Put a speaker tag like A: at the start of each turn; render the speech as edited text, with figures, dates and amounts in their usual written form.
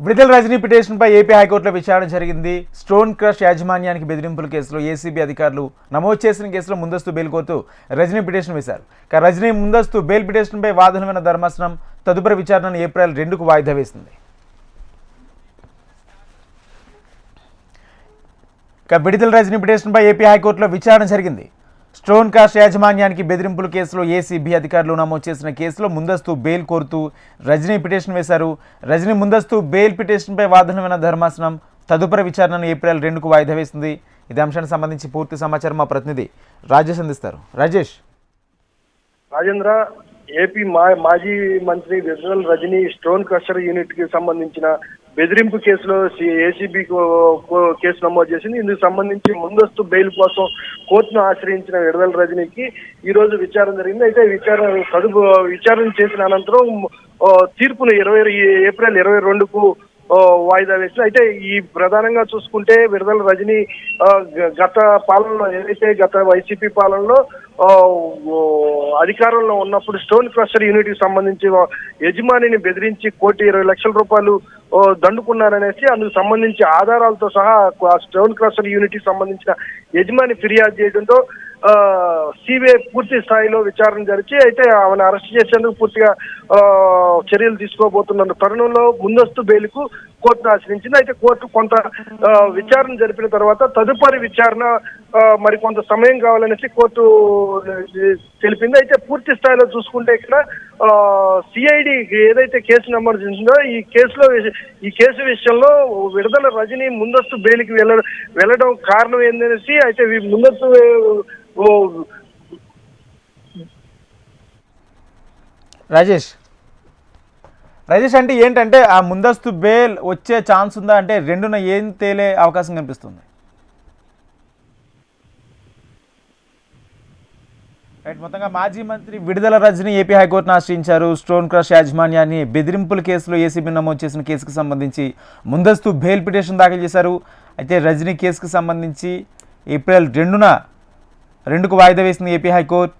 A: విడుదల రజనీ పిటిషన్పై ఏపీ హైకోర్టులో విచారణ జరిగింది. స్టోన్ క్రష్ యాజమాన్యానికి బెదిరింపుల కేసులో ఏసీబీ అధికారులు నమోదు చేసిన కేసులో ముందస్తు బెయిల్ కోరుతూ రజనీ పిటిషన్ వేశారు. రజనీ ముందస్తు బెయిల్ పిటిషన్పై వాదన విన్న ధర్మాసనం తదుపరి విచారణను ఏప్రిల్ 2కు వాయిదా వేసింది. విడుదల రజనీ పిటిషన్పై ఏపీ హైకోర్టులో విచారణ జరిగింది. స్టోన్ క్రష్ యాజమాన్యానికి బెదిరింపుల కేసులో ఏసీబీ అధికారులు నమోదు చేసిన కేసులో ముందస్తు బెయిల్ కోరుతూ రజనీ పిటిషన్ వేశారు. రజనీ ముందస్తు బెయిల్ పిటిషన్పై వాదన విన్న ధర్మాసనం తదుపరి విచారణను ఏప్రిల్ 2కు వాయిదా వేసింది. ఇదే అంశానికి సంబంధించి పూర్తి సమాచారం మా ప్రతినిధి రాజేష్ అందిస్తారు. రాజేష్.
B: రాజేంద్ర, ఏపీ మాజీ మంత్రి విడుదల రజనీ స్టోన్ క్రషర్ యూనిట్ కి సంబంధించిన బెదిరింపు కేసులో ఏసీబీ కేసు నమోదు చేసింది. ఇందుకు సంబంధించి ముందస్తు బెయిల్ కోసం కోర్టును ఆశ్రయించిన విడుదల రజనీకి ఈ రోజు విచారణ జరిగింది. అయితే విచారణ చేసిన అనంతరం తీర్పును ఏప్రిల్ 22కు వాయిదా వేసింది. అయితే ఈ ప్రధానంగా చూసుకుంటే విడుదల రజనీ గత పాలనలో ఏదైతే గత వైసీపీ పాలనలో అధికారంలో ఉన్నప్పుడు స్టోన్ క్రషర్ యూనిట్ కి సంబంధించి యజమానిని బెదిరించి ₹1,20,00,000 దండుకున్నారనేసి అందుకు సంబంధించి ఆధారాలతో సహా స్టోన్ క్రషర్ యూనిట్ కి సంబంధించిన యజమాని ఫిర్యాదు చేయడంతో సిబిఐ పూర్తి స్థాయిలో విచారణ జరిచి అయితే ఆమెను అరెస్ట్ చేసేందుకు పూర్తిగా చర్యలు తీసుకోబోతున్న తరుణంలో ముందస్తు బెయిల్కు కోర్టును ఆశ్రయించింది. అయితే కోర్టు కొంత విచారణ జరిపిన తర్వాత తదుపరి విచారణ మరి కొంత సమయం కావాలనేసి కోర్టు తెలిపింది. అయితే పూర్తి స్థాయిలో చూసుకుంటే ఇక్కడ సిఐడి ఏదైతే కేసు నమోదు చేసిందో ఈ కేసు విషయంలో విడుదల రజనీ ముందస్తు బెయిల్కి వెళ్ళడం కారణం ఏందనేసి అయితే ముందస్తు
A: రాజేష్ అంటే ఏంటంటే ఆ ముందస్తు బెయిల్ వచ్చే ఛాన్స్ ఉందా? అంటే 2న ఏం తేలే అవకాశం కనిపిస్తుంది? మొత్తంగా మాజీ మంత్రి విడుదల రజనీ ఏపీ హైకోర్టును ఆశ్రయించారు. స్టోన్ క్రష్ యాజమాన్యాన్ని బెదిరింపుల కేసులో ఏసీబీ నమోదు చేసిన కేసుకు సంబంధించి ముందస్తు బెయిల్ పిటిషన్ దాఖలు చేశారు. అయితే రజనీ కేసుకు సంబంధించి ఏప్రిల్ 2కు వాయిదా వేసింది ఏపీ హైకోర్టు.